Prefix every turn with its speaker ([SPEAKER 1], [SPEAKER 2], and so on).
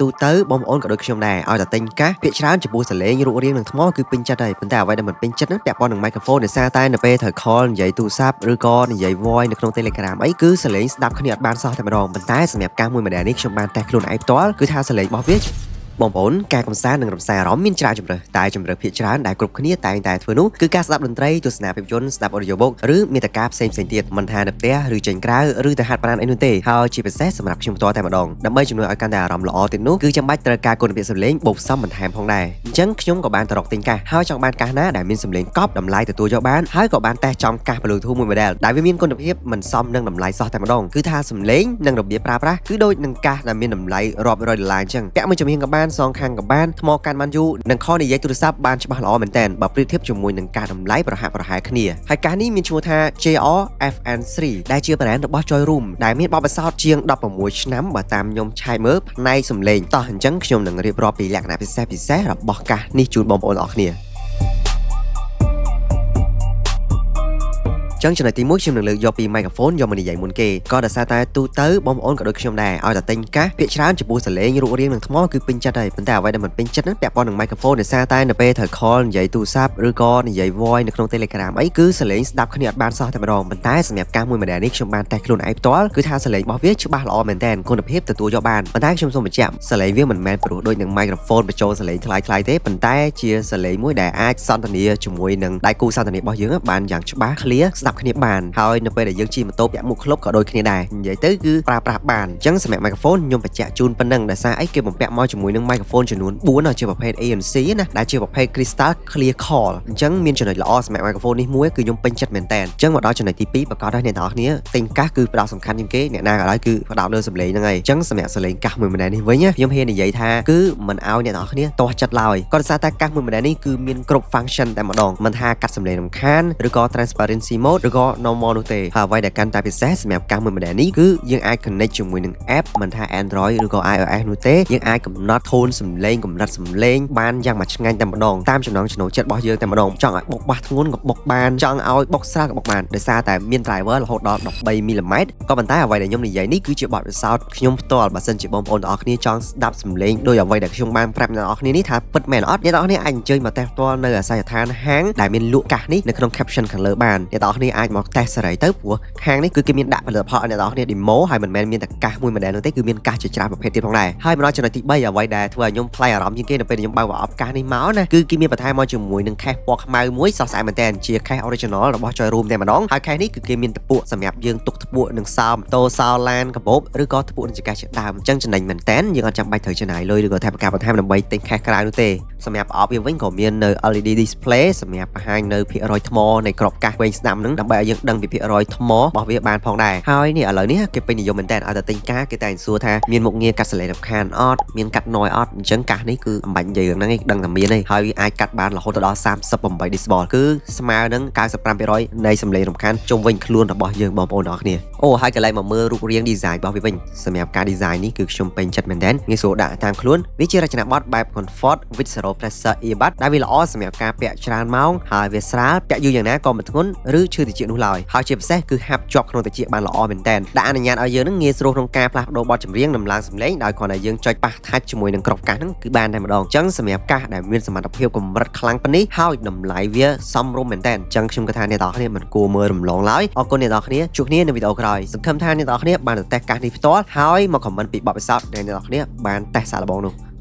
[SPEAKER 1] ទូទៅបងប្អូនក៏ដូចខ្ញុំដែរឲ្យតែទិញកាសភាគច្រើនចំពោះសលេងរូបរាងនឹងថ្មគឺពេញចិត្តហើយប៉ុន្តែអ្វីដែលមិនពេញចិត្តហ្នឹងពាក់ព័ន្ធនឹង microphone ដោយសារតែនៅពេលត្រូវ call និយាយទូរស័ព្ទឬក៏និយាយ voice នៅក្នុង Telegram អីគឺសលេងស្ដាប់គ្នាអត់បានសោះតែម្ដងប៉ុន្តែសម្រាប់កាសមួយ model នេះខ្ញុំបានតេស្តខ្លួនឯងផ្ទាល់គឺថាសលេងរបស់វាបងប្អូនការកំសាន្តនិងរំសាយអារម្មណ៍មានច្រើនជម្រើសតែជម្រើសភាគច្រើនដែលគ្រប់គ្នាតែងតែធ្វើនោះគឺការស្ដាប់តន្ត្រីទស្សនាភាពយន្តស្ដាប់ audiobook ឬមាតិកាផ្សេងៗទៀតមិនថានៅផ្ទះឬចេញក្រៅឬទៅហាត់ប្រាណអីនោះទេហើយជាពិសេសសម្រាប់ខ្ញុំផ្ទាល់តែម្ដងដើម្បីជំនួយឲ្យកាន់តែអារម្មណ៍ល្អទៀតនោះគឺចាំបាច់ត្រូវការគុណភាពសំឡេងបូកផ្សំបន្ថែមផងដែរអញ្ចឹងខ្ញុំក៏បានទៅរកទិញកាសហើយចង់បានកាសណាដែលមានសំឡេងកប់តម្លៃទទួលយកបានហើយក៏បានតេស្តចំកាស Bluetooth មួយ model ដែលវាមានគុណភាពមិនសមនឹងតម្លៃសោះតែម្ដងគឺថាសំឡេងនិងរបៀបប្រើប្រាស់គឺដូចនឹងកាសដែលមានតម្លៃរាប់រយដុល្លារអញ្ចឹងពាក់មួយចំហៀងក៏បានសងខាងក៏បានថ្មកាន់បានយូរនិងខនិយាយទូរស័ព្ទបានច្បាស់ល្អមែនតើបើប្រៀបធៀបជាមួយនឹងការតម្លៃប្រហាក់ប្រហែលគ្នាហើយកាសនេះមានឈ្មោះថា JR FN3 ដែលជា brand របស់ Joy Room ដែលមានបទពិសោធន៍ជាង16ឆ្នាំបើតាមខ្ញុំឆែកមើលផ្នែកសំឡេងតោះអញ្ចឹងខ្ញុំនឹងរៀបរាប់ពីលក្ខណៈពិសេសរបស់កាសនេះជូនបងប្អូនអរគ្នាចឹងចំណុចទី1ខ្ញុំនឹងលើកយកពី microphone យកមកនិយាយមុនគេក៏ដោយសារតែទូទៅបងប្អូនក៏ដូចខ្ញុំដែរឲ្យតែទិញកាសភាគច្រើនចំពោះសលេងរូបរាងនឹងថ្មគឺពេញចិត្តហើយប៉ុន្តែអ្វីដែលមិនពេញចិត្តហ្នឹងពាក់ព័ន្ធនឹង microphone ដោយសារតែនៅពេលត្រូវ call និយាយទូរស័ព្ទឬក៏និយាយ voice នៅក្នុង Telegram អីគឺសលេងស្ដាប់គ្នាអត់បានសោះតែម្ដងប៉ុន្តែសម្រាប់កាសមួយ model នេះខ្ញុំបានតេស្តខ្លួនឯងផ្ទាល់គឺថាសលេងរបស់វាច្បាស់ល្អមែនតើគុណភាពទទួលយកបានប៉ុន្តែខ្ញុំសូមបញ្ជាក់សលេងវាមិនមែនព្រោះដូចនឹង microphone បញ្ចូលសលេងថ្លៃៗទេប៉ុន្តែជាសលេងមួយដែលអាចសន្ទនាជាមួយនឹងដៃគូសន្ទនារបស់យើងបានយ៉ាងច្បាស់ clear ស្ដាប់គ្នាបានហើយនៅពេលដែលយើងជិះម៉ូតូពាក់មួកឃ្លុបក៏ដូចគ្នាដែរនិយាយទៅគឺប្រើប្រាស់បានអញ្ចឹងសម្រាប់ microphone ខ្ញុំបញ្ជាក់ជូនប៉ុណ្ណឹងដោយសារអីគេបំពាក់មកជាមួយនឹង microphone ចំនួន4ជាប្រភេទ ANC ណាដែលជាប្រភេទ crystal clear call អញ្ចឹងមានចំណុចល្អសម្រាប់ microphone នេះមួយគឺខ្ញុំពេញចិត្តមែនតើអញ្ចឹងមកដល់ចំណុចទី2ប្រកាសដែរអ្នកទាំងអស់គ្នាទិញកាសគឺផ្ដោតសំខាន់ជាងគេអ្នកណាក៏ដោយគឺផ្ដោតលើសំឡេងហ្នឹងហើយអញ្ចឹងសម្រាប់សំឡេងកាសមួយ model នេះវិញខ្ញុំហ៊ាននិយាយថាគឺមិនឲ្យអ្នកទាំងអស់គ្នាទាស់ចិត្តឡើយក៏ដោយសារតែកាសមួយ model នេះគឺមានគ្រប់ function តែម្ដងមិនថាកាត់សំឡេងរំខានឬក៏ transparency mode ឬក៏ normal នោះទេហើយអ្វីដែលកាន់តែពិសេសសម្រាប់កាសមួយ model នេះគឺយើងអាច connect ជាមួយនឹង app មិនថា Android ឬក៏ iOS នោះទេយើងអាចកំណត់ tone សំឡេងកម្រិតសំឡេងបានយ៉ាងមួយឆ្ងាញ់តែម្ដងតាមចំណង់ចំណូលចិត្តរបស់យើងតែម្ដងចង់ឲ្យបុកបាសធ្ងន់ក៏បុកបានចង់ឲ្យបុកស្រាលក៏បុកបានដោយសារតែមាន driver រហូតដល់13 mm ក៏ប៉ុន្តែអ្វីដែលខ្ញុំនិយាយនេះគឺជាបទពិសោធន៍ខ្ញុំផ្ទាល់បើសិនជាបងប្អូនទាំងអស់គ្នាចង់ស្ដាប់សំឡេងដោយអ្វីដែលខ្ញុំបានប្រាប់អ្នកទាំងអស់គ្នានេះថាពិតមែនអត់អ្នកទាំងអស់គ្នាអាចអញ្ជើញមកតេស្តផ្ទាល់នៅអាសយដ្ឋានហាងដែលមានលក់កាសនេះនៅក្នុង caption ខាងលើបានអ្នកទាំងអស់គ្នាអាចមកតេស្តសេរីទៅព្រោះហាងនេះគឺគេមានដាក់ផលិតផលឲ្យអ្នកទាំងអស់គ្នា demo ហើយមិនមែនមានតែកាសមួយ model នោះទេគឺមានកាសជាច្រើនប្រភេទទៀតផងដែរហើយមកដល់ចំណុចទី3អ្វីដែលធ្វើឲ្យខ្ញុំប្លែកអារម្មណ៍ជាងគេនៅពេលខ្ញុំបើកប្រអប់កាសនេះមកណាគឺគេមានបន្ថែមមកជាមួយនឹងខេសពណ៌ខ្មៅមួយសស្អាតមែនតើជាខេស original របស់ Joy Room តែម្ដងហើយខេសនេះគឺគេមានតពក់សម្រាប់យើងទុកតពក់នឹងសោម៉ូតូសោឡានកាបូបឬក៏តពក់នឹងចង្កេះជាដើមអញ្ចឹងចំណេញមែនតើយើងអត់ចាំបាច់ត្រូវចំណាយលុយឬក៏ថវិកាបន្ថែមដើម្បីទិញខេសក្រៅនោះទេសម្រាប់ប្រអប់វាវិញក៏មាននៅ LED display សម្រាប់បង្ហាញនៅភាគរយថ្មនៃក្របកាសវែងស្ដាំហ្នឹងដើម្បីឲ្យយើងដឹងពីភាគរយថ្មរបស់វាបានផងដែរហើយនេះឥឡូវនេះគេពេញនិយមមែនតើឲ្យតែទិញកាសគេតែសួរថាមានមុខងារកាត់សលេងរំខានអត់មានកាត់ noise អត់អញ្ចឹងកាសនេះគឺអំបញ្ញនិយាយហ្នឹងឯងដឹងតែមានឯងហើយវាអាចកាត់បានរហូតដល់38 decibel គឺស្មើនឹង 95% នៃសំឡេងរំខានជុំវិញខ្លួនរបស់យើងបងប្អូនទាំងអស់គ្នាអូហើយកន្លែងមកមើលរូបរាង design របស់វាវិញសម្រាប់ការ design នេះគឺខ្ញុំពេញចិត្តមែនតើងាយស្រួលដាក់តាមខ្លួនវាជារចនាប័ទ្មបែប comfort with zero pressure earbud ដែលវាល្អសម្រាប់ការពាក់ច្រើនម៉ោងហើយវាស្រាលពាក់យូរយ៉ាងណាក៏មិនធ្ងន់ឬឈឺត្រចៀកនោះឡើយហើយជាពិសេសគឺហាប់ជាប់ក្នុងត្រចៀកបានល្អមែនតើដែលអនុញ្ញាតឲ្យយើងនឹងងាយស្រួលក្នុងការផ្លាស់ប្ដូរបទចម្រៀងដំឡើងសំឡេងដោយគ្រាន់តែយើងចុចប៉ះថាច់ជាមួយនឹងក្របកាសហ្នឹងគឺបានតែម្ដងអញ្ចឹងសម្រាប់កាសដែលមានសមត្ថភាពកម្រិតខ្លាំងប៉ុណ្នេះហើយតម្លៃវាសមរម្យមែនតើអញ្ចឹងខ្ញុំគិតថាអ្នកនរគ្នាមិនគួរមើលរំលងឡើយអរគុណអ្នកនរគ្នាជួបគ្នានៅវីដេអូក្រោយសង្ឃឹមថាអ្នកនរគ្នាបានតេស្តកាសនេះផ្ទាល់ហើយមកខមមិនពីបទពិសោធន៍ដែលអ្នកនរគ្នាបានតេស្តសាកល្បងនោះ